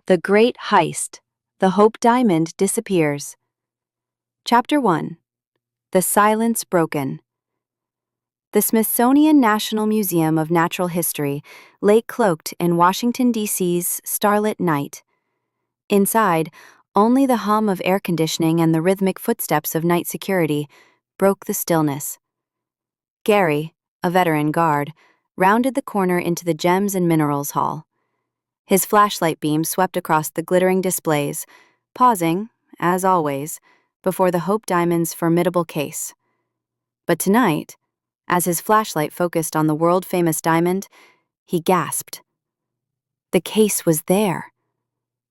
The Great Heist. The Hope Diamond Disappears. Chapter 1. The Silence Broken. The Smithsonian National Museum of Natural History lay cloaked in Washington, D.C.'s starlit night. Inside, only the hum of air conditioning and the rhythmic footsteps of night security broke the stillness. Gary, a veteran guard, rounded the corner into the Gems and Minerals Hall. His flashlight beam swept across the glittering displays, pausing, as always, before the Hope Diamond's formidable case. But tonight, as his flashlight focused on the world-famous diamond, he gasped. The case was there,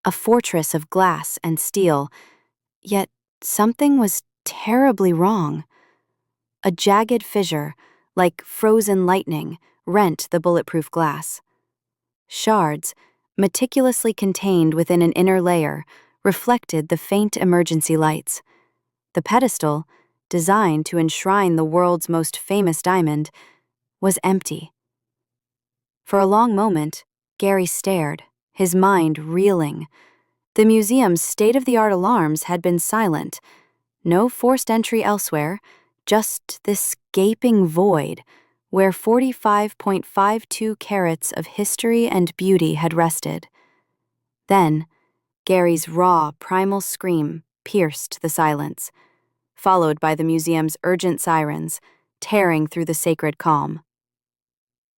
a fortress of glass and steel, yet something was terribly wrong. A jagged fissure, like frozen lightning, rent the bulletproof glass. Shards, meticulously contained within an inner layer, reflected the faint emergency lights. The pedestal, designed to enshrine the world's most famous diamond, was empty. For a long moment, Gary stared, his mind reeling. The museum's state-of-the-art alarms had been silent. No forced entry elsewhere, just this gaping void where 45.52 carats of history and beauty had rested. Then, Gary's raw, primal scream pierced the silence, followed by the museum's urgent sirens, tearing through the sacred calm.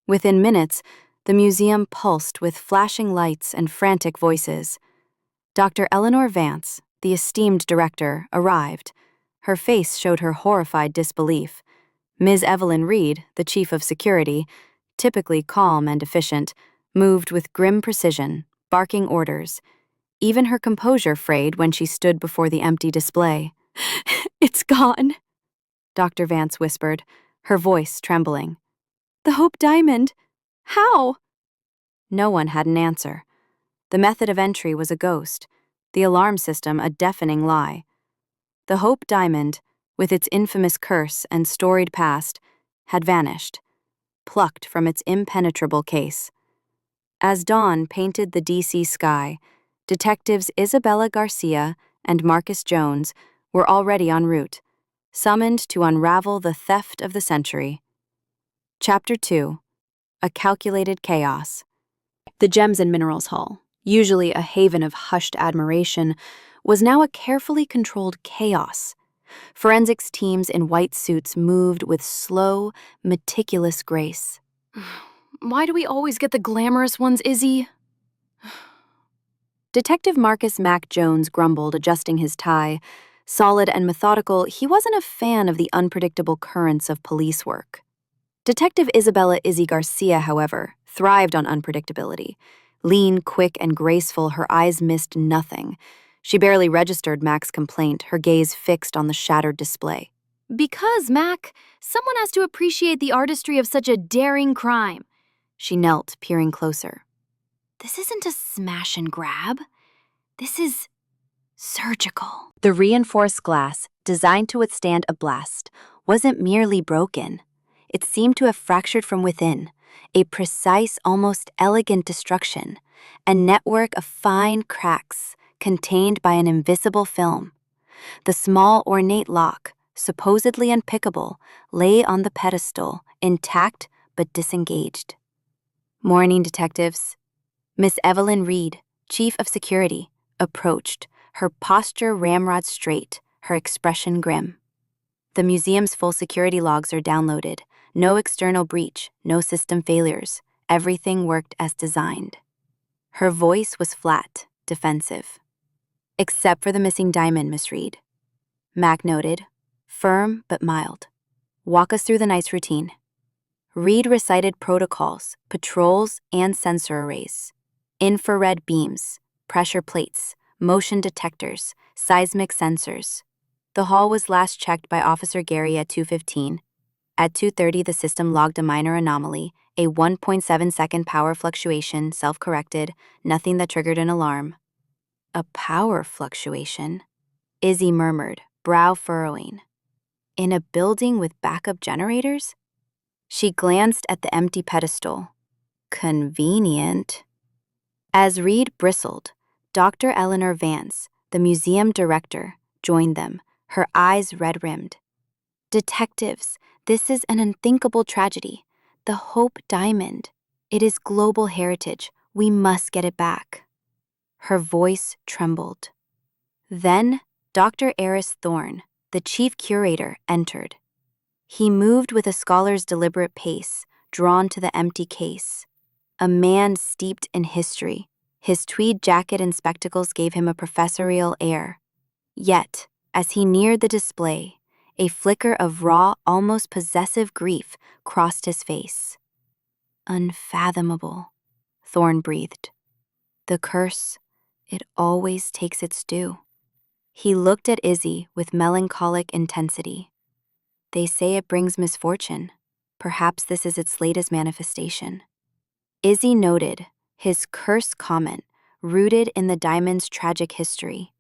Within minutes, the museum pulsed with flashing lights and frantic voices. Dr. Eleanor Vance, the esteemed director, arrived. Her face showed her horrified disbelief. Ms. Evelyn Reed, the chief of security, typically calm and efficient, moved with grim precision, barking orders. Even her composure frayed when she stood before the empty display. "It's gone," Dr. Vance whispered, her voice trembling. "The Hope Diamond? How?" No one had an answer. The method of entry was a ghost, the alarm system a deafening lie. The Hope Diamond, with its infamous curse and storied past, had vanished, plucked from its impenetrable case. As dawn painted the D.C. sky, Detectives Isabella Garcia and Marcus Jones were already en route, summoned to unravel the theft of the century. Chapter 2. A Calculated Chaos. The Gems and Minerals Hall, usually a haven of hushed admiration, was now a carefully controlled chaos. Forensics teams in white suits moved with slow, meticulous grace. Why do we always get the glamorous ones, Izzy? Detective Marcus Mac Jones grumbled, adjusting his tie. Solid and methodical, he wasn't a fan of the unpredictable currents of police work. Detective Isabella Izzy Garcia, however, thrived on unpredictability. Lean, quick, and graceful, her eyes missed nothing. She barely registered Mac's complaint, her gaze fixed on the shattered display. Because, Mac, someone has to appreciate the artistry of such a daring crime. She knelt, peering closer. This isn't a smash and grab. This is surgical. The reinforced glass, designed to withstand a blast, wasn't merely broken. It seemed to have fractured from within, a precise, almost elegant destruction, a network of fine cracks contained by an invisible film. The small, ornate lock, supposedly unpickable, lay on the pedestal, intact but disengaged. "Morning, detectives." Miss Evelyn Reed, chief of security, approached, her posture ramrod straight, her expression grim. "The museum's full security logs are downloaded. No external breach, no system failures. Everything worked as designed." Her voice was flat, defensive. "Except for the missing diamond, Miss Reed." Mac noted, firm but mild. "Walk us through the night's routine." Reed recited protocols, patrols, and sensor arrays. Infrared beams, pressure plates, motion detectors, seismic sensors. The hall was last checked by Officer Gary at 2:15. At 2:30, the system logged a minor anomaly, a 1.7-second power fluctuation, self-corrected, nothing that triggered an alarm. "A power fluctuation?" Izzy murmured, brow furrowing. "In a building with backup generators?" She glanced at the empty pedestal. Convenient. As Reed bristled, Dr. Eleanor Vance, the museum director, joined them, her eyes red-rimmed. Detectives, this is an unthinkable tragedy. The Hope Diamond. It is global heritage. We must get it back. Her voice trembled. Then, Dr. Eris Thorne, the chief curator, entered. He moved with a scholar's deliberate pace, drawn to the empty case. A man steeped in history. His tweed jacket and spectacles gave him a professorial air. Yet, as he neared the display, a flicker of raw, almost possessive grief crossed his face. Unfathomable, Thorne breathed. The curse, it always takes its due. He looked at Izzy with melancholic intensity. They say it brings misfortune. Perhaps this is its latest manifestation. Izzy noted, his curse comment, rooted in the diamond's tragic history.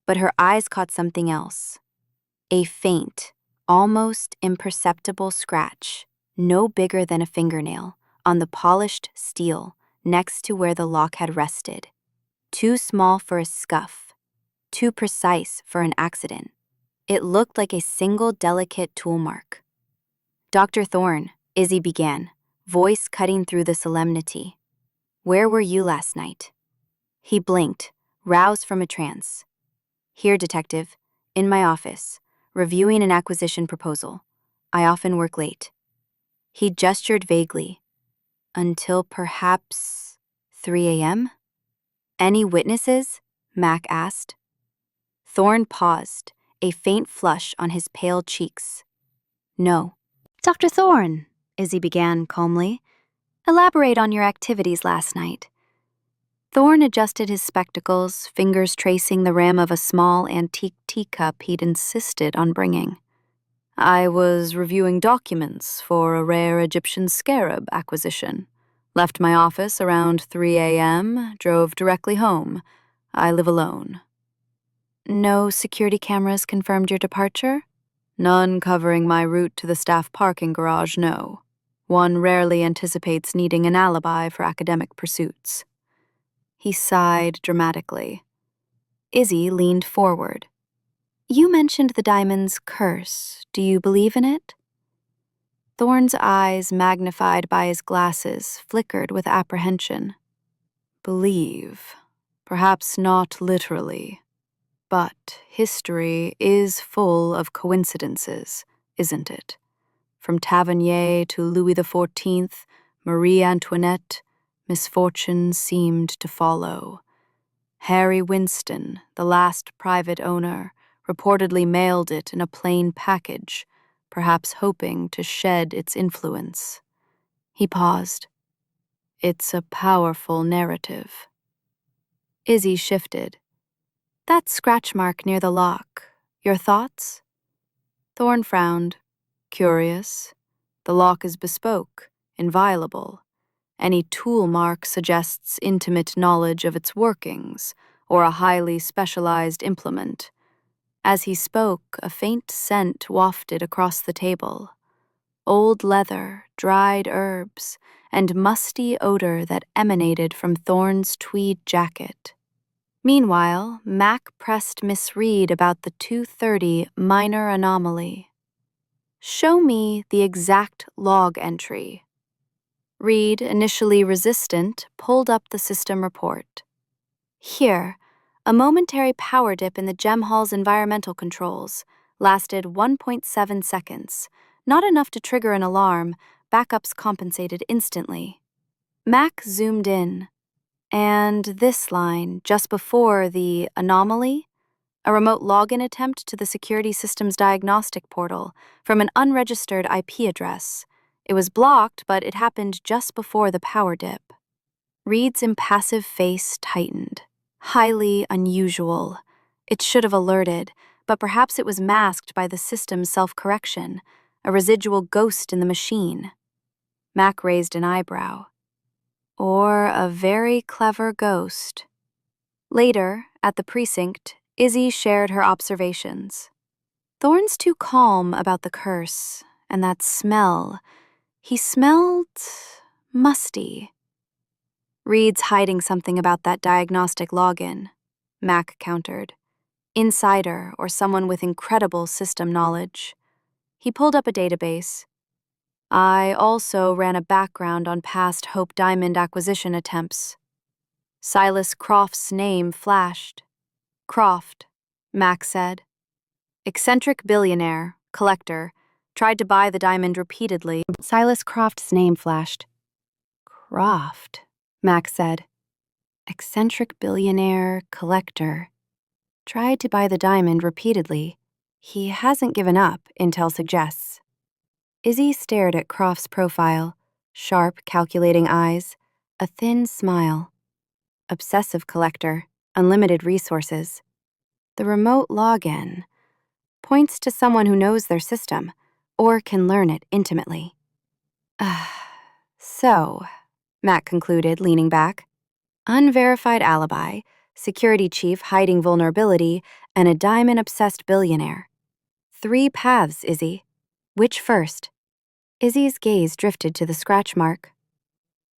But her eyes caught something else. A faint, almost imperceptible scratch, no bigger than a fingernail, on the polished steel next to where the lock had rested. Too small for a scuff, too precise for an accident. It looked like a single delicate tool mark. Dr. Thorne, Izzy began, voice cutting through the solemnity. Where were you last night? He blinked, roused from a trance. Here, detective, in my office, reviewing an acquisition proposal. I often work late. He gestured vaguely. Until perhaps 3 a.m.? Any witnesses? Mac asked. Thorne paused, a faint flush on his pale cheeks. No. Dr. Thorne, Izzy began calmly, elaborate on your activities last night. Thorne adjusted his spectacles, fingers tracing the rim of a small antique teacup he'd insisted on bringing. I was reviewing documents for a rare Egyptian scarab acquisition. Left my office around 3 a.m., drove directly home. I live alone. No security cameras confirmed your departure? None covering my route to the staff parking garage, no. One rarely anticipates needing an alibi for academic pursuits. He sighed dramatically. Izzy leaned forward. You mentioned the diamond's curse. Do you believe in it? Thorne's eyes, magnified by his glasses, flickered with apprehension. Believe. Perhaps not literally. But history is full of coincidences, isn't it? From Tavernier to Louis XIV, Marie Antoinette, misfortune seemed to follow. Harry Winston, the last private owner, reportedly mailed it in a plain package, perhaps hoping to shed its influence. He paused. It's a powerful narrative. Izzy shifted. That scratch mark near the lock. Your thoughts? Thorne frowned. Curious. The lock is bespoke, inviolable. Any tool mark suggests intimate knowledge of its workings, or a highly specialized implement. As he spoke, a faint scent wafted across the table. Old leather, dried herbs, and musty odor that emanated from Thorne's tweed jacket. Meanwhile, Mac pressed Miss Reed about the 2:30 minor anomaly. Show me the exact log entry. Reed, initially resistant, pulled up the system report. Here, a momentary power dip in the gem hall's environmental controls lasted 1.7 seconds, not enough to trigger an alarm. Backups compensated instantly. Mac zoomed in, and this line, just before the anomaly, a remote login attempt to the security system's diagnostic portal from an unregistered IP address. It was blocked, but it happened just before the power dip. Reed's impassive face tightened. Highly unusual. It should have alerted, but perhaps it was masked by the system's self-correction, a residual ghost in the machine. Mac raised an eyebrow. Or a very clever ghost. Later, at the precinct, Izzy shared her observations. Thorne's too calm about the curse, and that smell. He smelled musty. Reed's hiding something about that diagnostic login. Mac countered. Insider or someone with incredible system knowledge. He pulled up a database. I also ran a background on past Hope Diamond acquisition attempts. Silas Croft's name flashed. Croft, Mac said. Eccentric billionaire, collector, tried to buy the diamond repeatedly. Silas Croft's name flashed. Croft, Mac said. Eccentric billionaire, collector, tried to buy the diamond repeatedly. He hasn't given up, intel suggests. Izzy stared at Croft's profile, sharp, calculating eyes, a thin smile. Obsessive collector, unlimited resources. The remote login points to someone who knows their system, or can learn it intimately. So, Mac concluded, leaning back. Unverified alibi, security chief hiding vulnerability, and a diamond-obsessed billionaire. 3 paths, Izzy. Which first? Izzy's gaze drifted to the scratch mark.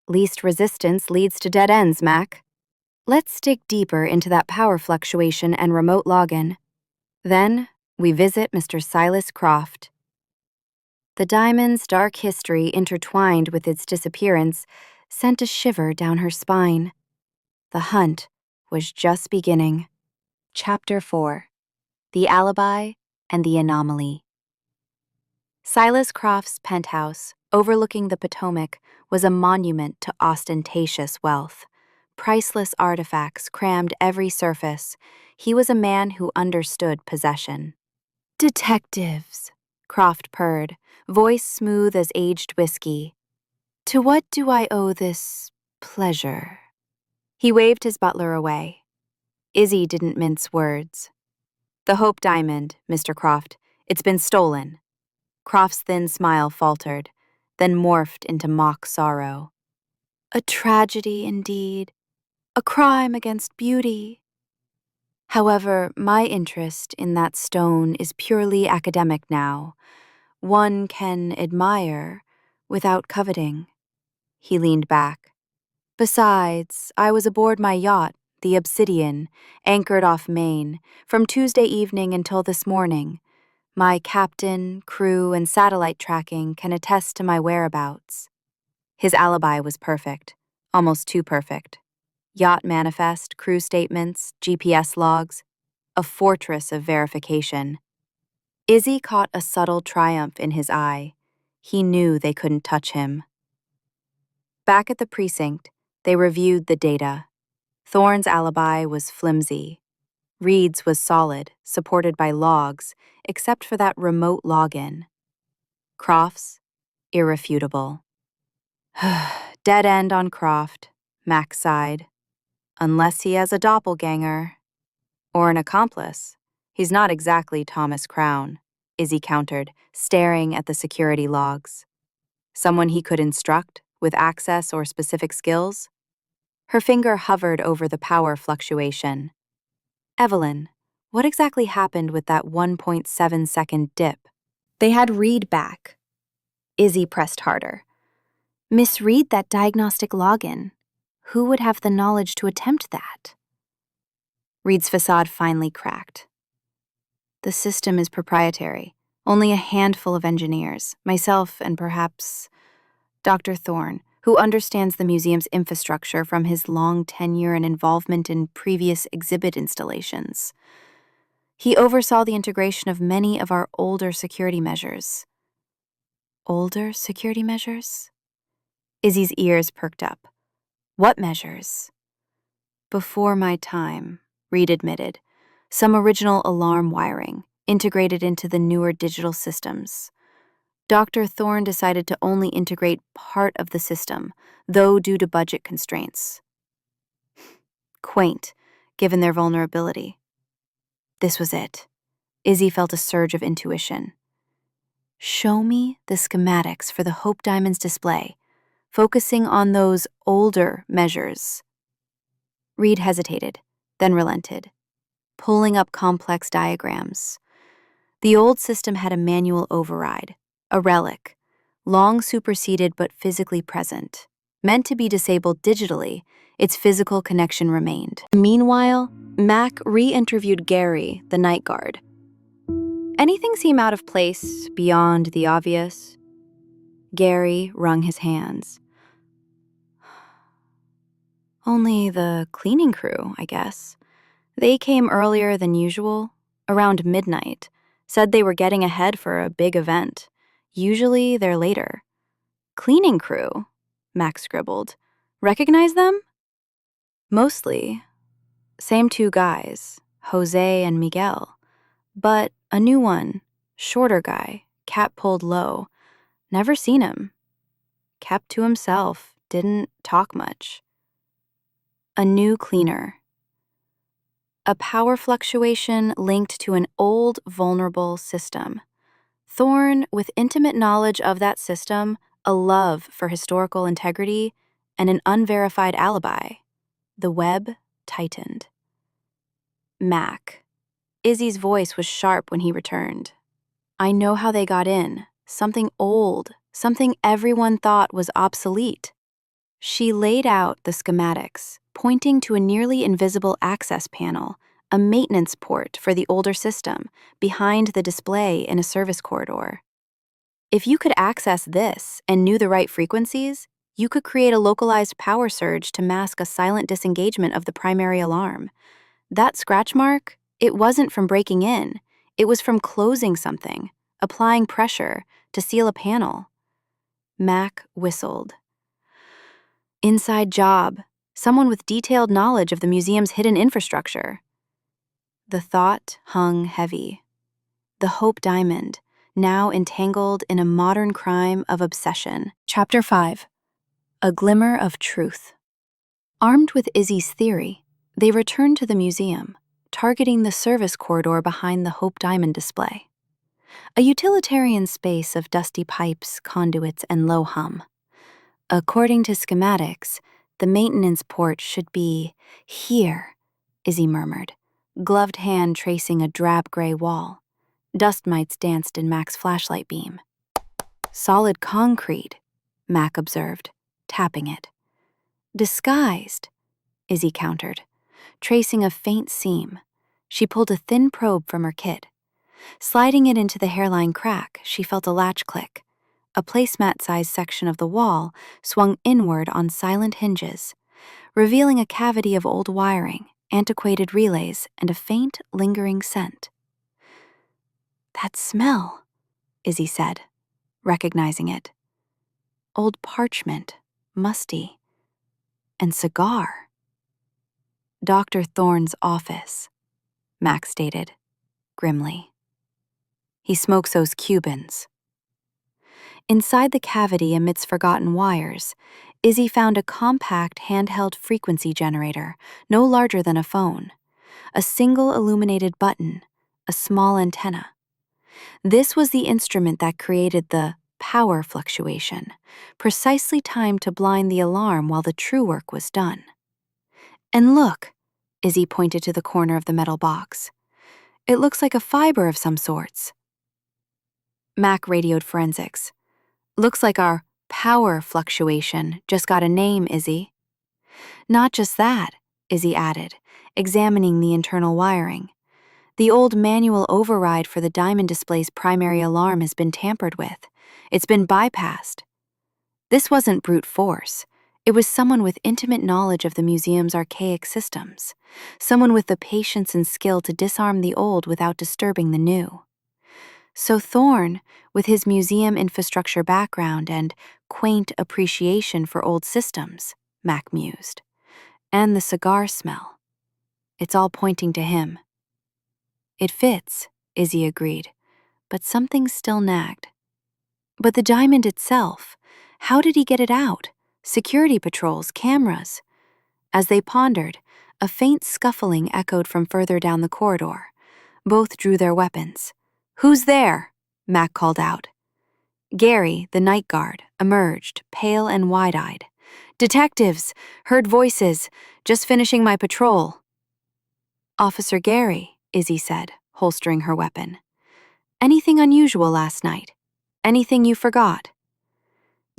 Least resistance leads to dead ends, Mac. Let's dig deeper into that power fluctuation and remote login. Then, we visit Mr. Silas Croft. The diamond's dark history intertwined with its disappearance sent a shiver down her spine. The hunt was just beginning. Chapter 4. The Alibi and the Anomaly. Silas Croft's penthouse, overlooking the Potomac, was a monument to ostentatious wealth. Priceless artifacts crammed every surface. He was a man who understood possession. Detectives, Croft purred, voice smooth as aged whiskey. To what do I owe this pleasure? He waved his butler away. Izzy didn't mince words. The Hope Diamond, Mr. Croft. It's been stolen. Croft's thin smile faltered, then morphed into mock sorrow. A tragedy indeed. A crime against beauty. However, my interest in that stone is purely academic now. One can admire without coveting. He leaned back. Besides, I was aboard my yacht, the Obsidian, anchored off Maine, from Tuesday evening until this morning. My captain, crew, and satellite tracking can attest to my whereabouts. His alibi was perfect, almost too perfect. Yacht manifest, crew statements, GPS logs, a fortress of verification. Izzy caught a subtle triumph in his eye. He knew they couldn't touch him. Back at the precinct, they reviewed the data. Thorne's alibi was flimsy. Reed's was solid, supported by logs, except for that remote login. Croft's, irrefutable. Dead end on Croft, Mac sighed. Unless he has a doppelganger. Or an accomplice. He's not exactly Thomas Crown, Izzy countered, staring at the security logs. Someone he could instruct, with access or specific skills? Her finger hovered over the power fluctuation. Evelyn, what exactly happened with that 1.7-second dip? They had Reed back. Izzy pressed harder. Misread that diagnostic login. Who would have the knowledge to attempt that? Reed's facade finally cracked. The system is proprietary. Only a handful of engineers, myself and perhaps Dr. Thorne, who understands the museum's infrastructure from his long tenure and involvement in previous exhibit installations. He oversaw the integration of many of our older security measures. Older security measures? Izzy's ears perked up. What measures? Before my time, Reed admitted. Some original alarm wiring, integrated into the newer digital systems. Dr. Thorne decided to only integrate part of the system, though due to budget constraints. Quaint, given their vulnerability. This was it. Izzy felt a surge of intuition. Show me the schematics for the Hope Diamond's display, focusing on those older measures. Reed hesitated, then relented, pulling up complex diagrams. The old system had a manual override, a relic, long superseded but physically present. Meant to be disabled digitally, its physical connection remained. Meanwhile, Mac re-interviewed Gary, the night guard. Anything seem out of place, beyond the obvious? Gary wrung his hands. Only the cleaning crew, I guess. They came earlier than usual, around midnight, said they were getting ahead for a big event. Usually they're later. Cleaning crew, Max scribbled. Recognize them? Mostly. Same two guys, Jose and Miguel. But a new one, shorter guy, cap pulled low. Never seen him. Kept to himself, didn't talk much. A new cleaner. A power fluctuation linked to an old, vulnerable system. Thorne, with intimate knowledge of that system, a love for historical integrity, and an unverified alibi. The web tightened. Mac. Izzy's voice was sharp when he returned. I know how they got in. Something old, something everyone thought was obsolete. She laid out the schematics, pointing to a nearly invisible access panel, a maintenance port for the older system, behind the display in a service corridor. If you could access this and knew the right frequencies, you could create a localized power surge to mask a silent disengagement of the primary alarm. That scratch mark, it wasn't from breaking in, it was from closing something, applying pressure to seal a panel. Mac whistled. Inside job, someone with detailed knowledge of the museum's hidden infrastructure. The thought hung heavy. The Hope Diamond, now entangled in a modern crime of obsession. Chapter 5. A Glimmer of Truth. Armed with Izzy's theory, they returned to the museum, targeting the service corridor behind the Hope Diamond display. A utilitarian space of dusty pipes, conduits, and low hum. According to schematics, the maintenance port should be here, Izzy murmured, gloved hand tracing a drab gray wall. Dust mites danced in Mac's flashlight beam. Solid concrete, Mac observed, tapping it. Disguised, Izzy countered, tracing a faint seam. She pulled a thin probe from her kit. Sliding it into the hairline crack, she felt a latch click. A placemat-sized section of the wall swung inward on silent hinges, revealing a cavity of old wiring, antiquated relays, and a faint, lingering scent. That smell, Izzy said, recognizing it. Old parchment, musty, and cigar. Dr. Thorne's office, Max stated, grimly. He smokes those Cubans. Inside the cavity amidst forgotten wires, Izzy found a compact handheld frequency generator, no larger than a phone. A single illuminated button, a small antenna. This was the instrument that created the power fluctuation, precisely timed to blind the alarm while the true work was done. And look, Izzy pointed to the corner of the metal box. It looks like a fiber of some sorts. Mac radioed forensics. Looks like our power fluctuation just got a name, Izzy. Not just that, Izzy added, examining the internal wiring. The old manual override for the diamond display's primary alarm has been tampered with. It's been bypassed. This wasn't brute force. It was someone with intimate knowledge of the museum's archaic systems. Someone with the patience and skill to disarm the old without disturbing the new. So Thorne, with his museum infrastructure background and quaint appreciation for old systems, Mac mused. And the cigar smell. It's all pointing to him. It fits, Izzy agreed, but something still nagged. But the diamond itself, how did he get it out? Security patrols, cameras. As they pondered, a faint scuffling echoed from further down the corridor. Both drew their weapons. Who's there? Mac called out. Gary, the night guard, emerged, pale and wide-eyed. Detectives, heard voices, just finishing my patrol. Officer Gary, Izzy said, holstering her weapon. Anything unusual last night? Anything you forgot?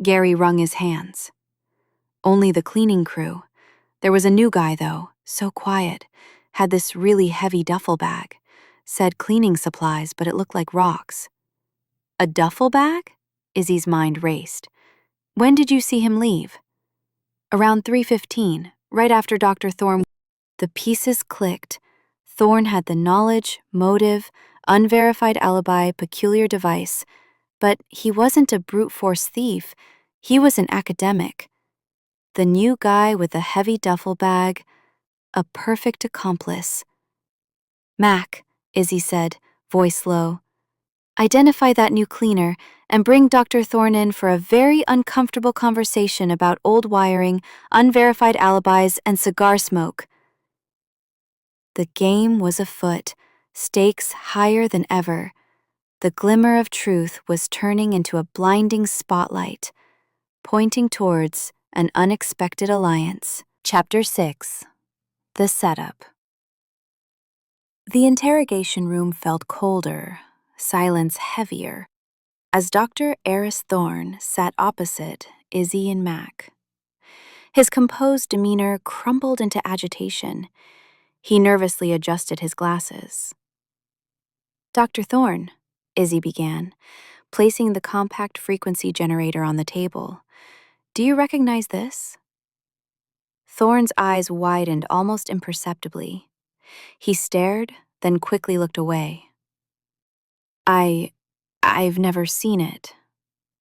Gary wrung his hands. Only the cleaning crew. There was a new guy, though, so quiet. had this really heavy duffel bag. Said cleaning supplies, but it looked like rocks. A duffel bag? Izzy's mind raced. When did you see him leave? Around 3:15, right after Dr. Thorne. The pieces clicked. Thorne had the knowledge, motive, unverified alibi, peculiar device. But he wasn't a brute force thief. He was an academic. The new guy with the heavy duffel bag, a perfect accomplice. Mac, Izzy said, voice low. Identify that new cleaner and bring Dr. Thorne in for a very uncomfortable conversation about old wiring, unverified alibis, and cigar smoke. The game was afoot, stakes higher than ever. The glimmer of truth was turning into a blinding spotlight, pointing towards an unexpected alliance. Chapter 6. The Setup. The interrogation room felt colder, silence heavier, as Dr. Eris Thorne sat opposite Izzy and Mac. His composed demeanor crumbled into agitation. He nervously adjusted his glasses. Dr. Thorne, Izzy began, placing the compact frequency generator on the table. Do you recognize this? Thorne's eyes widened almost imperceptibly. He stared, then quickly looked away. I've never seen it.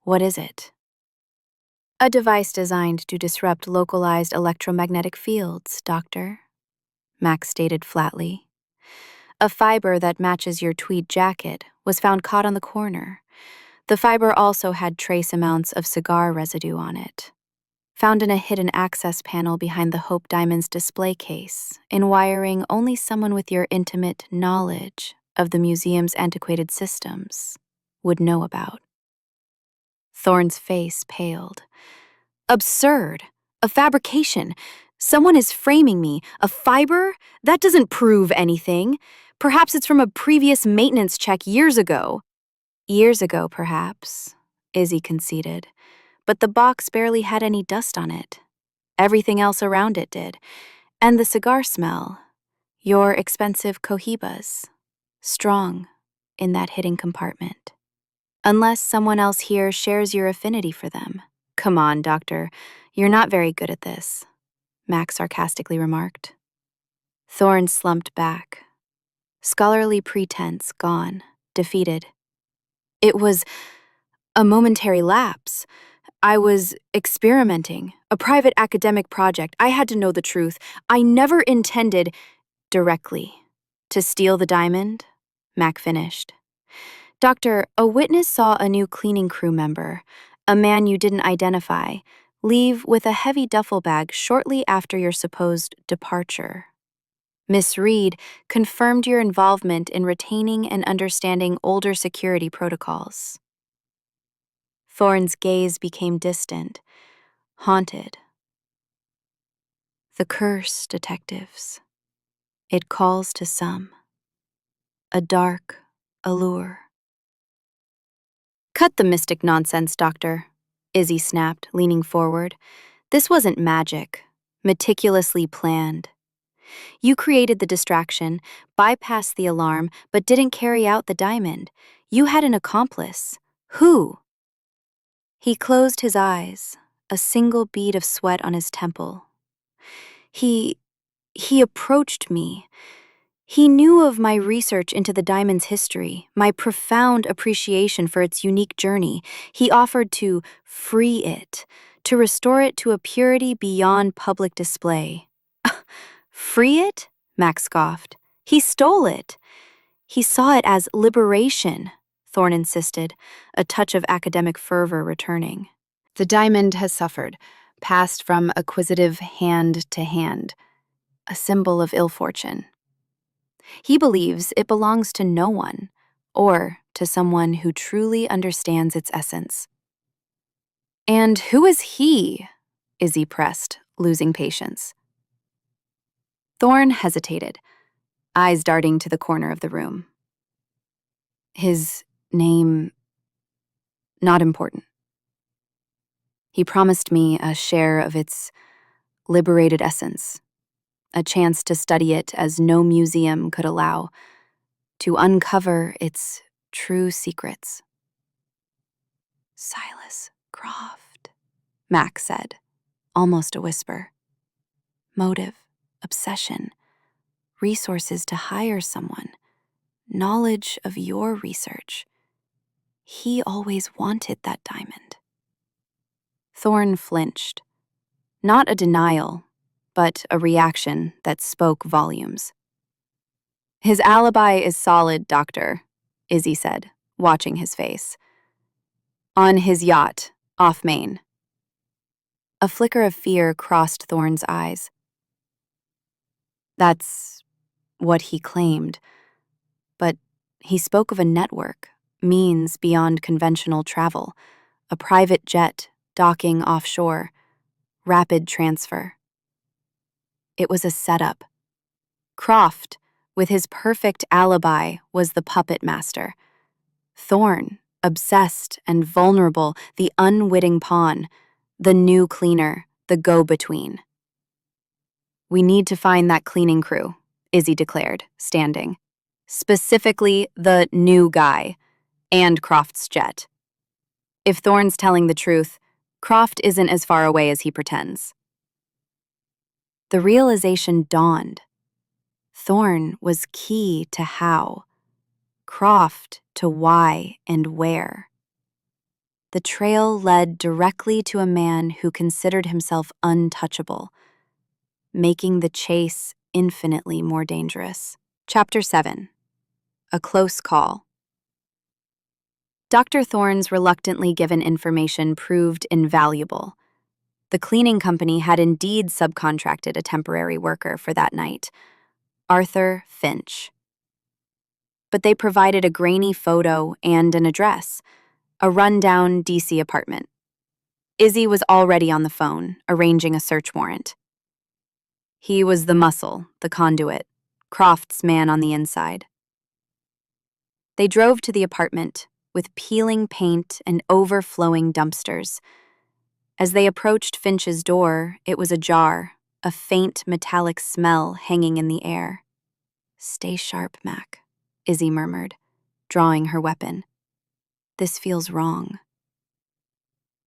What is it? A device designed to disrupt localized electromagnetic fields, Doctor, Max stated flatly. A fiber that matches your tweed jacket was found caught on the corner. The fiber also had trace amounts of cigar residue on it. Found in a hidden access panel behind the Hope Diamond's display case, in wiring only someone with your intimate knowledge of the museum's antiquated systems would know about. Thorne's face paled. Absurd! A fabrication! Someone is framing me. A fiber? That doesn't prove anything. Perhaps it's from a previous maintenance check years ago. Years ago, perhaps, Izzy conceded. But the box barely had any dust on it. Everything else around it did. And the cigar smell. Your expensive cohibas. Strong in that hidden compartment. Unless someone else here shares your affinity for them. Come on, Doctor. You're not very good at this, Max sarcastically remarked. Thorne slumped back. Scholarly pretense gone, defeated. It was a momentary lapse. I was experimenting, a private academic project. I had to know the truth. I never intended, directly, to steal the diamond, Mac finished. Doctor, a witness saw a new cleaning crew member, a man you didn't identify, leave with a heavy duffel bag shortly after your supposed departure. Miss Reed confirmed your involvement in retaining and understanding older security protocols. Thorne's gaze became distant, haunted. The curse, detectives. It calls to some. A dark allure. Cut the mystic nonsense, Doctor, Izzy snapped, leaning forward. This wasn't magic, meticulously planned. You created the distraction, bypassed the alarm, but didn't carry out the diamond. You had an accomplice. Who? He closed his eyes, a single bead of sweat on his temple. He approached me. He knew of my research into the diamond's history, my profound appreciation for its unique journey. He offered to free it, to restore it to a purity beyond public display. Free it? Max scoffed. He stole it. He saw it as liberation, Thorne insisted, a touch of academic fervor returning. The diamond has suffered, passed from acquisitive hand to hand, a symbol of ill fortune. He believes it belongs to no one, or to someone who truly understands its essence. And who is he? Izzy pressed, losing patience. Thorne hesitated, eyes darting to the corner of the room. His name, not important. He promised me a share of its liberated essence. a chance to study it as no museum could allow, to uncover its true secrets. Silas Croft, Mac said, almost a whisper. Motive, obsession, resources to hire someone, knowledge of your research. He always wanted that diamond. Thorne flinched. Not a denial, but a reaction that spoke volumes. His alibi is solid, Doctor, Izzy said, watching his face. On his yacht, off Maine. A flicker of fear crossed Thorne's eyes. That's what he claimed. But he spoke of a network, means beyond conventional travel, a private jet docking offshore, rapid transfer. It was a setup. Croft, with his perfect alibi, was the puppet master. Thorne, obsessed and vulnerable, the unwitting pawn, the new cleaner, the go-between. We need to find that cleaning crew, Izzy declared, standing. Specifically, the new guy, and Croft's jet. If Thorne's telling the truth, Croft isn't as far away as he pretends. The realization dawned. Thorne was key to how, Croft to why and where. The trail led directly to a man who considered himself untouchable, making the chase infinitely more dangerous. Chapter 7. A Close Call. Dr. Thorne's reluctantly given information proved invaluable. The cleaning company had indeed subcontracted a temporary worker for that night, Arthur Finch. But they provided a grainy photo and an address, a rundown DC apartment. Izzy was already on the phone, arranging a search warrant. He was the muscle, the conduit, Croft's man on the inside. They drove to the apartment, with peeling paint and overflowing dumpsters. As they approached Finch's door, it was ajar, a faint metallic smell hanging in the air. "Stay sharp, Mac," Izzy murmured, drawing her weapon. "This feels wrong."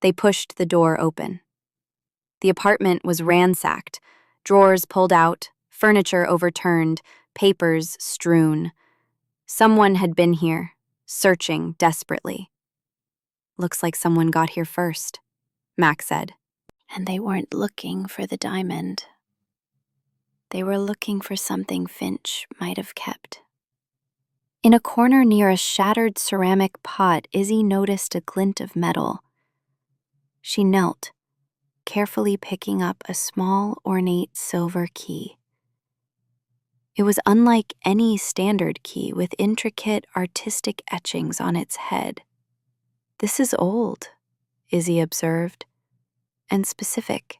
They pushed the door open. The apartment was ransacked, drawers pulled out, furniture overturned, papers strewn. Someone had been here, searching desperately. "Looks like someone got here first," Mac said. "And they weren't looking for the diamond. They were looking for something Finch might have kept." In a corner near a shattered ceramic pot, Izzy noticed a glint of metal. She knelt, carefully picking up a small, ornate silver key. It was unlike any standard key, with intricate, artistic etchings on its head. "This is old," Izzy observed, "and specific,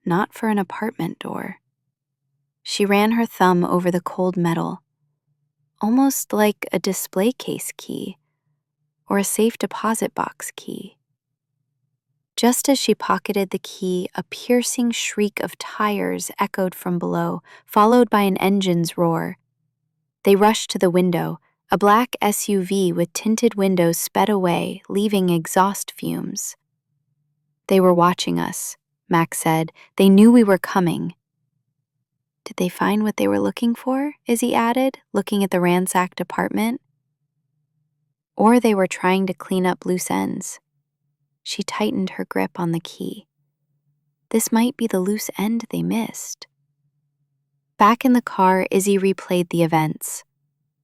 not for an apartment door." She ran her thumb over the cold metal, almost like a display case key or a safe deposit box key. Just as she pocketed the key, a piercing shriek of tires echoed from below, followed by an engine's roar. They rushed to the window. A black SUV with tinted windows sped away, leaving exhaust fumes. "They were watching us," Max said. "They knew we were coming." "Did they find what they were looking for?" Izzy added, looking at the ransacked apartment. "Or they were trying to clean up loose ends." She tightened her grip on the key. This might be the loose end they missed. Back in the car, Izzy replayed the events.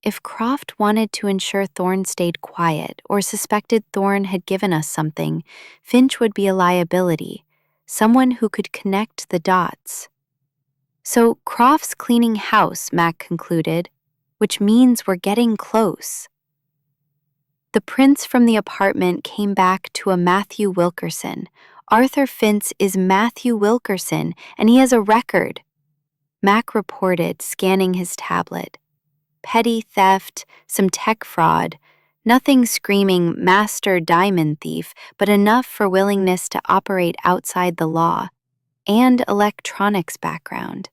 If Croft wanted to ensure Thorne stayed quiet or suspected Thorne had given us something, Finch would be a liability, someone who could connect the dots. "So Croft's cleaning house," Mac concluded, "which means we're getting close." The prints from the apartment came back to a Matthew Wilkerson. Arthur Finch is Matthew Wilkerson, and he has a record. Mac reported, scanning his tablet. Petty theft, some tech fraud, nothing screaming master diamond thief, but enough for willingness to operate outside the law, and electronics background.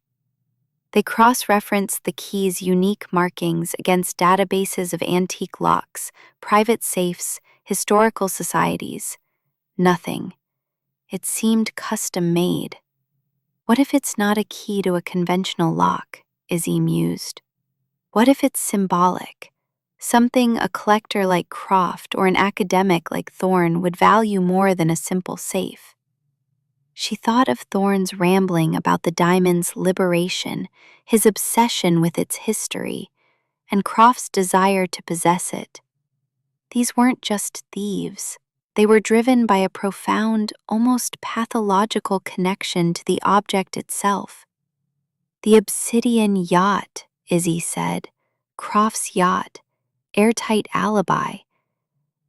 They cross-referenced the key's unique markings against databases of antique locks, private safes, historical societies. Nothing. It seemed custom-made. What if it's not a key to a conventional lock? Izzy mused. What if it's symbolic? Something a collector like Croft or an academic like Thorne would value more than a simple safe. She thought of Thorne's rambling about the diamond's liberation, his obsession with its history, and Croft's desire to possess it. These weren't just thieves. They were driven by a profound, almost pathological connection to the object itself. The obsidian yacht, Izzy said. Croft's yacht. Airtight alibi.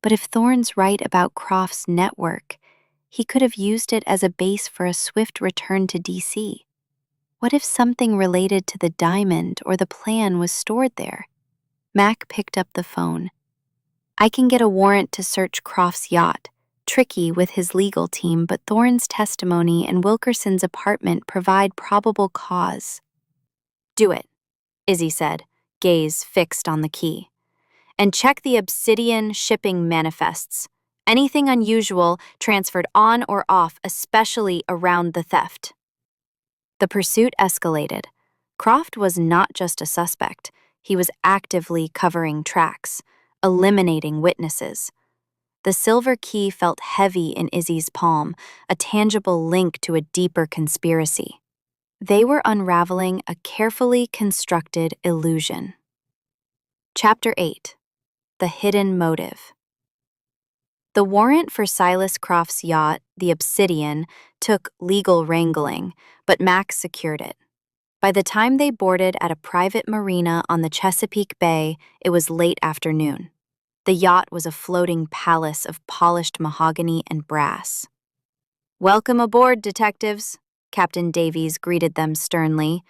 But if Thorne's right about Croft's network, he could have used it as a base for a swift return to DC. What if something related to the diamond or the plan was stored there? Mac picked up the phone. I can get a warrant to search Croft's yacht. Tricky with his legal team, but Thorne's testimony and Wilkerson's apartment provide probable cause. Do it, Izzy said, gaze fixed on the key. And check the obsidian shipping manifests. Anything unusual transferred on or off, especially around the theft. The pursuit escalated. Croft was not just a suspect. He was actively covering tracks, eliminating witnesses. The silver key felt heavy in Izzy's palm, a tangible link to a deeper conspiracy. They were unraveling a carefully constructed illusion. Chapter 8. The Hidden Motive. The warrant for Silas Croft's yacht, the Obsidian, took legal wrangling, but Mac secured it. By the time they boarded at a private marina on the Chesapeake Bay, it was late afternoon. The yacht was a floating palace of polished mahogany and brass. Welcome aboard, detectives, Captain Davies greeted them sternly.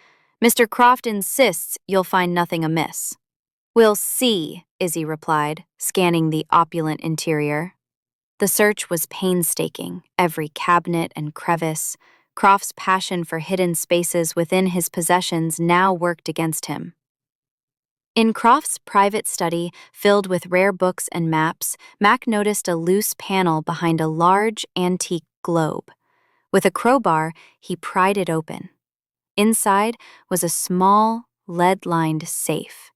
Mr. Croft insists you'll find nothing amiss. We'll see, Izzy replied, scanning the opulent interior. The search was painstaking, every cabinet and crevice. Croft's passion for hidden spaces within his possessions now worked against him. In Croft's private study, filled with rare books and maps, Mac noticed a loose panel behind a large, antique globe. With a crowbar, he pried it open. Inside was a small, lead-lined safe.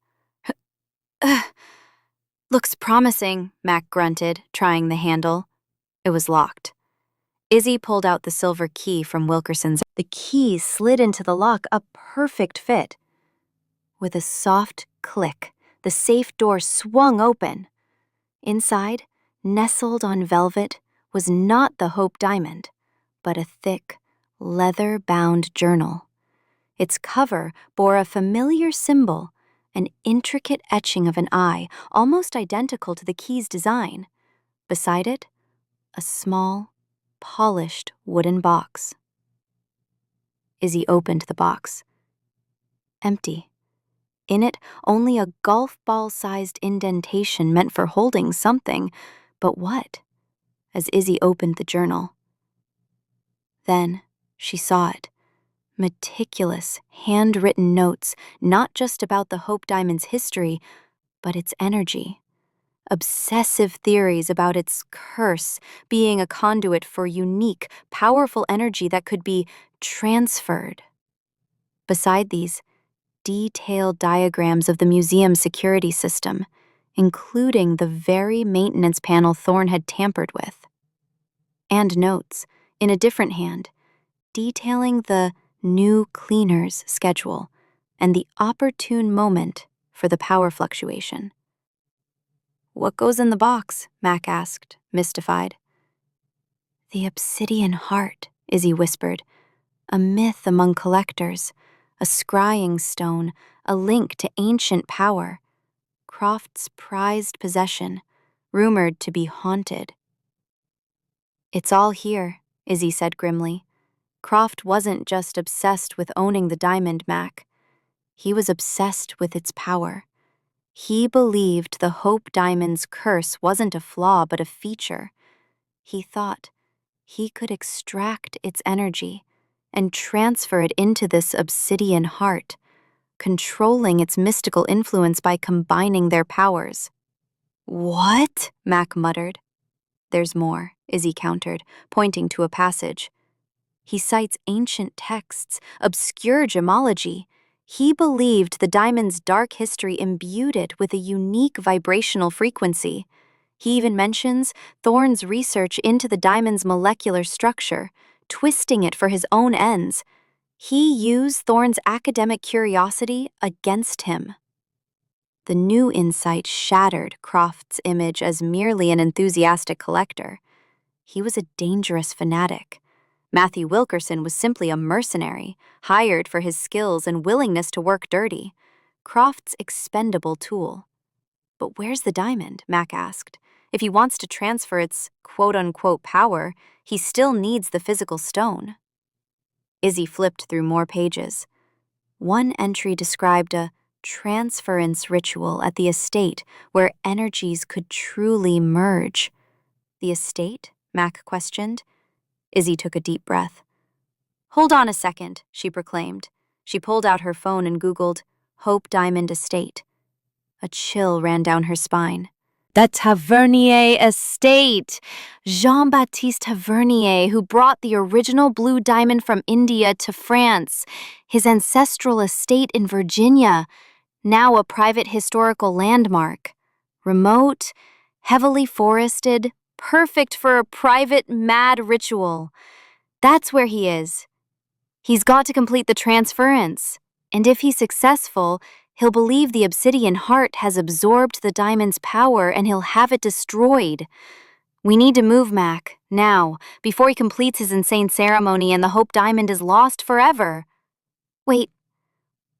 Looks promising, Mac grunted, trying the handle. It was locked. Izzy pulled out the silver key from Wilkerson's. The key slid into the lock, a perfect fit. With a soft click, the safe door swung open. Inside, nestled on velvet, was not the Hope diamond, but a thick, leather-bound journal. Its cover bore a familiar symbol, an intricate etching of an eye, almost identical to the key's design. Beside it, a small, polished wooden box. Izzy opened the box. Empty. In it, only a golf ball-sized indentation meant for holding something. But what? As Izzy opened the journal. Then she saw it. Meticulous, handwritten notes, not just about the Hope Diamond's history, but its energy. Obsessive theories about its curse, being a conduit for unique, powerful energy that could be transferred. Beside these, detailed diagrams of the museum's security system, including the very maintenance panel Thorne had tampered with. And notes, in a different hand, detailing the new cleaner's schedule and the opportune moment for the power fluctuation. What goes in the box? Mac asked, mystified. The obsidian heart, Izzy whispered, a myth among collectors, a scrying stone, a link to ancient power. Croft's prized possession, rumored to be haunted. It's all here, Izzy said grimly. Croft wasn't just obsessed with owning the diamond, Mac. He was obsessed with its power. He believed the Hope Diamond's curse wasn't a flaw but a feature. He thought he could extract its energy and transfer it into this obsidian heart, controlling its mystical influence by combining their powers. What? Mac muttered. There's more, Izzy countered, pointing to a passage. He cites ancient texts, obscure gemology. He believed the diamond's dark history imbued it with a unique vibrational frequency. He even mentions Thorne's research into the diamond's molecular structure, twisting it for his own ends. He used Thorne's academic curiosity against him. The new insight shattered Croft's image as merely an enthusiastic collector. He was a dangerous fanatic. Matthew Wilkerson was simply a mercenary, hired for his skills and willingness to work dirty. Croft's expendable tool. But where's the diamond? Mac asked. If he wants to transfer its quote-unquote power, he still needs the physical stone. Izzy flipped through more pages. One entry described a transference ritual at the estate where energies could truly merge. The estate? Mac questioned. Izzy took a deep breath. Hold on a second, she proclaimed. She pulled out her phone and Googled Hope Diamond Estate. A chill ran down her spine. The Tavernier Estate! Jean-Baptiste Tavernier, who brought the original blue diamond from India to France. His ancestral estate in Virginia, now a private historical landmark. Remote, heavily forested, perfect for a private mad ritual. That's where he is. He's got to complete the transference, and if he's successful, he'll believe the obsidian heart has absorbed the diamond's power and he'll have it destroyed. We need to move, Mac, now, before he completes his insane ceremony and the Hope Diamond is lost forever. Wait,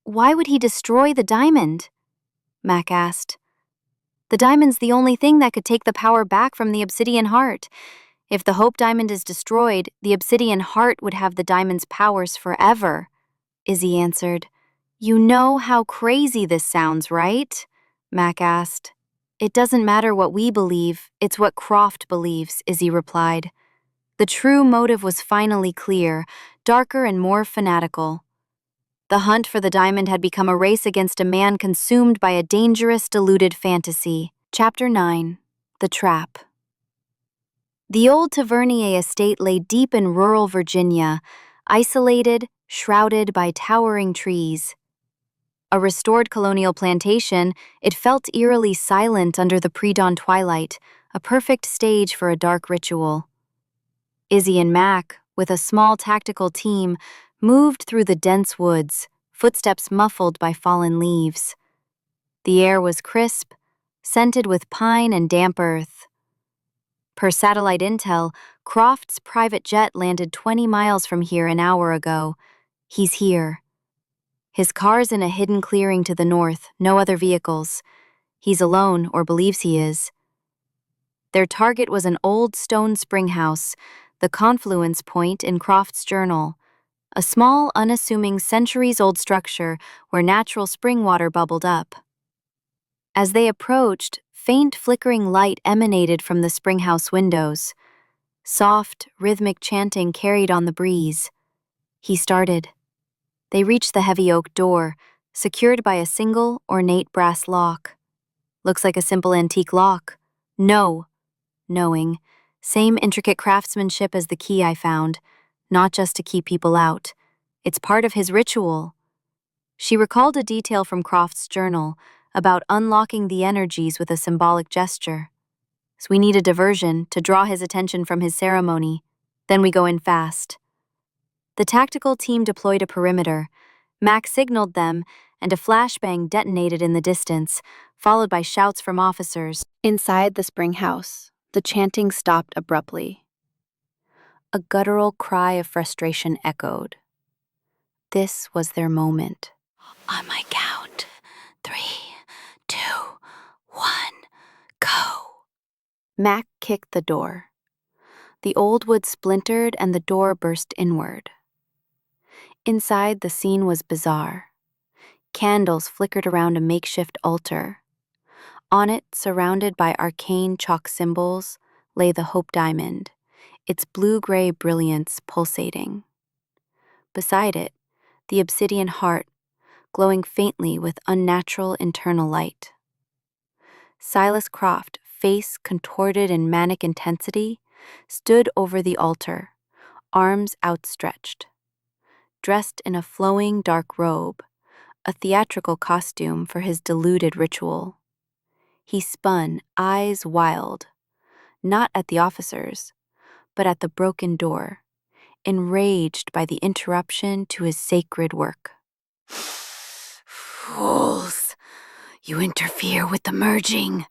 why would he destroy the diamond? Mac asked. The diamond's the only thing that could take the power back from the obsidian heart. If the Hope Diamond is destroyed, the obsidian heart would have the diamond's powers forever, Izzy answered. You know how crazy this sounds, right? Mac asked. It doesn't matter what we believe, it's what Croft believes, Izzy replied. The true motive was finally clear, darker and more fanatical. The hunt for the diamond had become a race against a man consumed by a dangerous, deluded fantasy. Chapter 9. The Trap. The old Tavernier estate lay deep in rural Virginia, isolated, shrouded by towering trees. A restored colonial plantation, it felt eerily silent under the pre-dawn twilight, a perfect stage for a dark ritual. Izzy and Mac, with a small tactical team, moved through the dense woods, footsteps muffled by fallen leaves. The air was crisp, scented with pine and damp earth. Per satellite intel, Croft's private jet landed 20 miles from here an hour ago. He's here. His car's in a hidden clearing to the north, no other vehicles. He's alone, or believes he is. Their target was an old stone spring house, the confluence point in Croft's journal, a small, unassuming centuries-old structure where natural spring water bubbled up. As they approached, faint flickering light emanated from the springhouse windows. Soft, rhythmic chanting carried on the breeze. He started. They reached the heavy oak door, secured by a single, ornate brass lock. Looks like a simple antique lock. No. Knowing. Same intricate craftsmanship as the key I found, not just to keep people out. It's part of his ritual. She recalled a detail from Croft's journal about unlocking the energies with a symbolic gesture. So we need a diversion to draw his attention from his ceremony. Then we go in fast. The tactical team deployed a perimeter. Mac signaled them, and a flashbang detonated in the distance, followed by shouts from officers. Inside the spring house, the chanting stopped abruptly. A guttural cry of frustration echoed. This was their moment. On my count, 3, 2, 1, go. Mac kicked the door. The old wood splintered and the door burst inward. Inside, the scene was bizarre. Candles flickered around a makeshift altar. On it, surrounded by arcane chalk symbols, lay the Hope Diamond, its blue-gray brilliance pulsating. Beside it, the obsidian heart, glowing faintly with unnatural internal light. Silas Croft, face contorted in manic intensity, stood over the altar, arms outstretched. Dressed in a flowing dark robe, a theatrical costume for his deluded ritual. He spun, eyes wild, not at the officers, but at the broken door, enraged by the interruption to his sacred work. Fools! You interfere with the merging.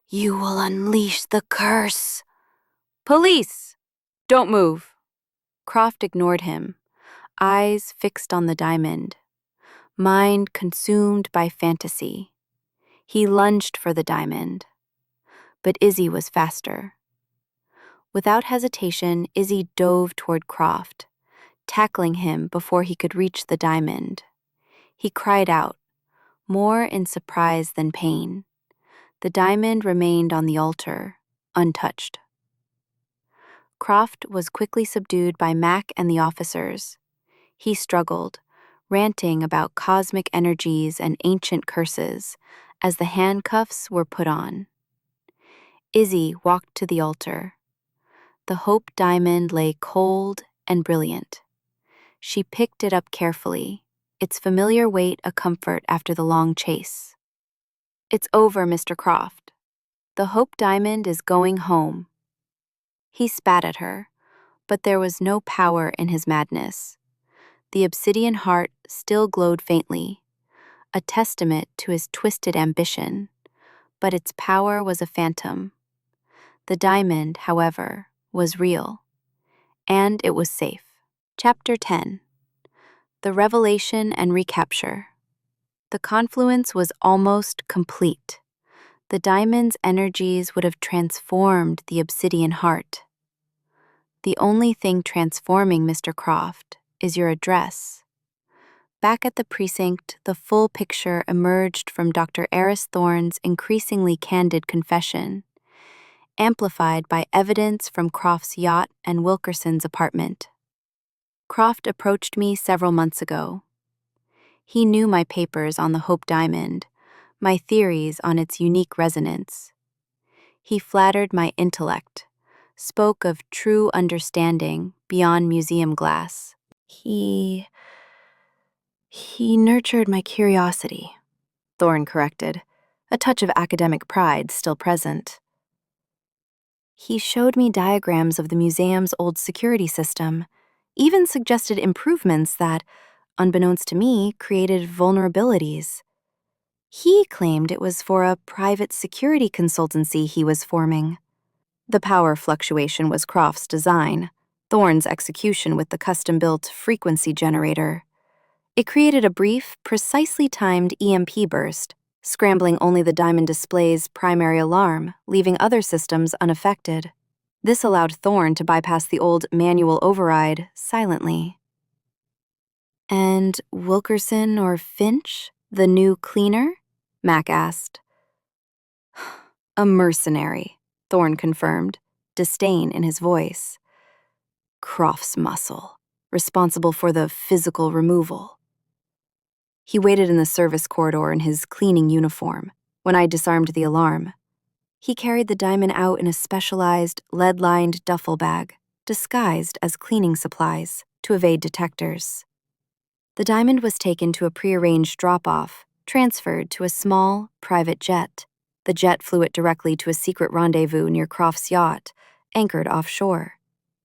You will unleash the curse. Police! Don't move. Croft ignored him, eyes fixed on the diamond, mind consumed by fantasy. He lunged for the diamond, but Izzy was faster. Without hesitation, Izzy dove toward Croft, tackling him before he could reach the diamond. He cried out, more in surprise than pain. The diamond remained on the altar, untouched. Croft was quickly subdued by Mac and the officers. He struggled, ranting about cosmic energies and ancient curses, as the handcuffs were put on. Izzy walked to the altar. The Hope diamond lay cold and brilliant. She picked it up carefully, its familiar weight a comfort after the long chase. It's over, Mr. Croft. The Hope diamond is going home. He spat at her, but there was no power in his madness. The obsidian heart still glowed faintly, a testament to his twisted ambition, but its power was a phantom. The diamond, however, was real, and it was safe. Chapter 10. The Revelation and Recapture. The confluence was almost complete. The diamond's energies would have transformed the obsidian heart. The only thing transforming Mr. Croft is your address. Back at the precinct, the full picture emerged from Dr. Eris Thorne's increasingly candid confession, amplified by evidence from Croft's yacht and Wilkerson's apartment. Croft approached me several months ago. He knew my papers on the Hope diamond, my theories on its unique resonance. He flattered my intellect, spoke of true understanding beyond museum glass. He nurtured my curiosity, Thorne corrected, a touch of academic pride still present. He showed me diagrams of the museum's old security system, even suggested improvements that, unbeknownst to me, created vulnerabilities. He claimed it was for a private security consultancy he was forming. The power fluctuation was Croft's design, Thorne's execution with the custom-built frequency generator. It created a brief, precisely timed EMP burst, scrambling only the diamond display's primary alarm, leaving other systems unaffected. This allowed Thorne to bypass the old manual override silently. And Wilkerson or Finch, the new cleaner? Mac asked. A mercenary, Thorne confirmed, disdain in his voice. Croft's muscle, responsible for the physical removal. He waited in the service corridor in his cleaning uniform when I disarmed the alarm. He carried the diamond out in a specialized, lead-lined duffel bag, disguised as cleaning supplies, to evade detectors. The diamond was taken to a prearranged drop-off, transferred to a small, private jet. The jet flew it directly to a secret rendezvous near Croft's yacht, anchored offshore.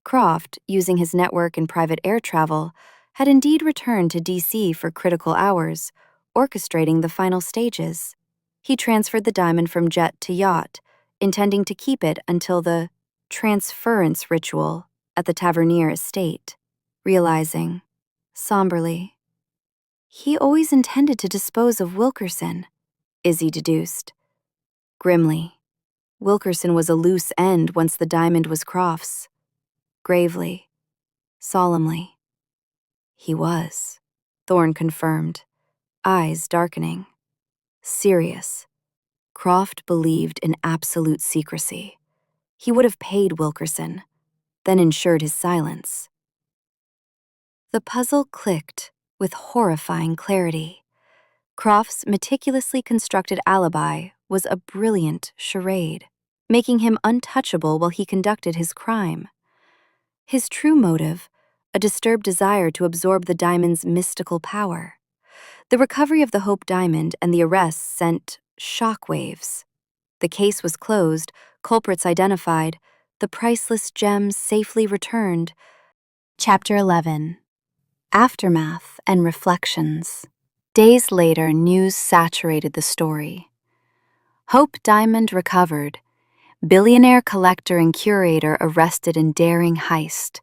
Croft, using his network in private air travel, had indeed returned to D.C. for critical hours, orchestrating the final stages. He transferred the diamond from jet to yacht, intending to keep it until the transference ritual at the Tavernier estate, realizing, somberly, he always intended to dispose of Wilkerson, Izzy deduced. Grimly, Wilkerson was a loose end once the diamond was Croft's. Gravely, solemnly, he was, Thorne confirmed, eyes darkening. Serious. Croft believed in absolute secrecy. He would have paid Wilkerson, then ensured his silence. The puzzle clicked with horrifying clarity. Croft's meticulously constructed alibi was a brilliant charade, making him untouchable while he conducted his crime. His true motive, a disturbed desire to absorb the diamond's mystical power. The recovery of the Hope Diamond and the arrests sent shockwaves. The case was closed, culprits identified, the priceless gems safely returned. Chapter 11. Aftermath and Reflections. Days later, news saturated the story. Hope Diamond recovered. Billionaire collector and curator arrested in daring heist.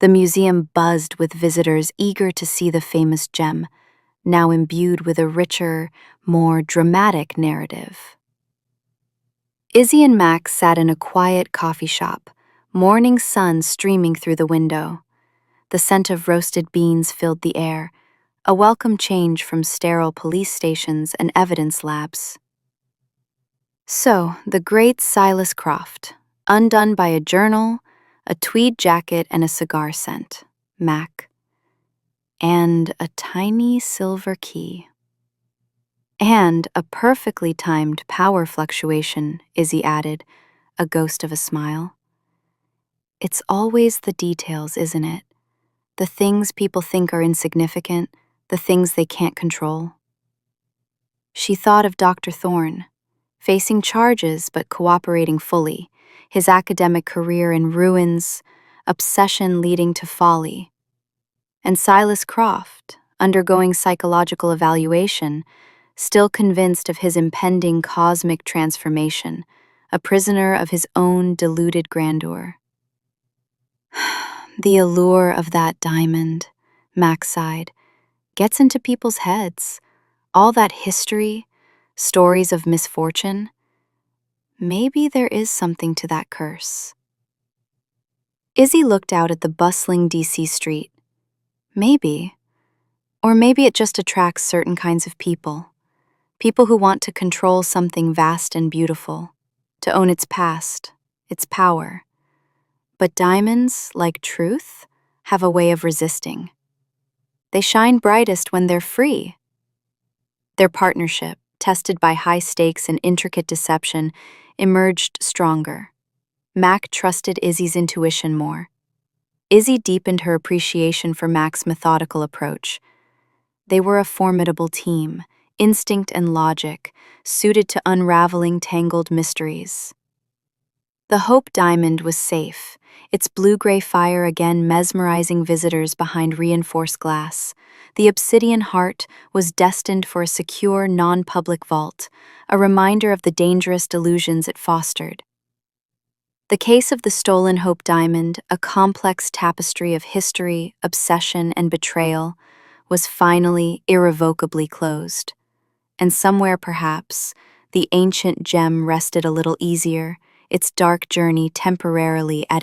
The museum buzzed with visitors eager to see the famous gem, now imbued with a richer, more dramatic narrative. Izzy and Mac sat in a quiet coffee shop, morning sun streaming through the window. The scent of roasted beans filled the air, a welcome change from sterile police stations and evidence labs. So, the great Silas Croft, undone by a journal, a tweed jacket, and a cigar scent, Mac, and a tiny silver key. And a perfectly timed power fluctuation, Izzy added, a ghost of a smile. It's always the details, isn't it? The things people think are insignificant, the things they can't control. She thought of Dr. Thorne, facing charges but cooperating fully, his academic career in ruins, obsession leading to folly. And Silas Croft, undergoing psychological evaluation, still convinced of his impending cosmic transformation, a prisoner of his own deluded grandeur. The allure of that diamond, Max sighed, gets into people's heads. All that history, stories of misfortune. Maybe there is something to that curse. Izzy looked out at the bustling DC street. Maybe. Or maybe it just attracts certain kinds of people. People who want to control something vast and beautiful, to own its past, its power. But diamonds, like truth, have a way of resisting. They shine brightest when they're free. Their partnership, tested by high stakes and intricate deception, emerged stronger. Mac trusted Izzy's intuition more. Izzy deepened her appreciation for Mac's methodical approach. They were a formidable team, instinct and logic, suited to unraveling tangled mysteries. The Hope Diamond was safe, its blue-gray fire again mesmerizing visitors behind reinforced glass. The obsidian heart was destined for a secure, non-public vault, a reminder of the dangerous delusions it fostered. The case of the stolen Hope Diamond, a complex tapestry of history, obsession, and betrayal, was finally irrevocably closed. And somewhere, perhaps, the ancient gem rested a little easier, its dark journey temporarily at an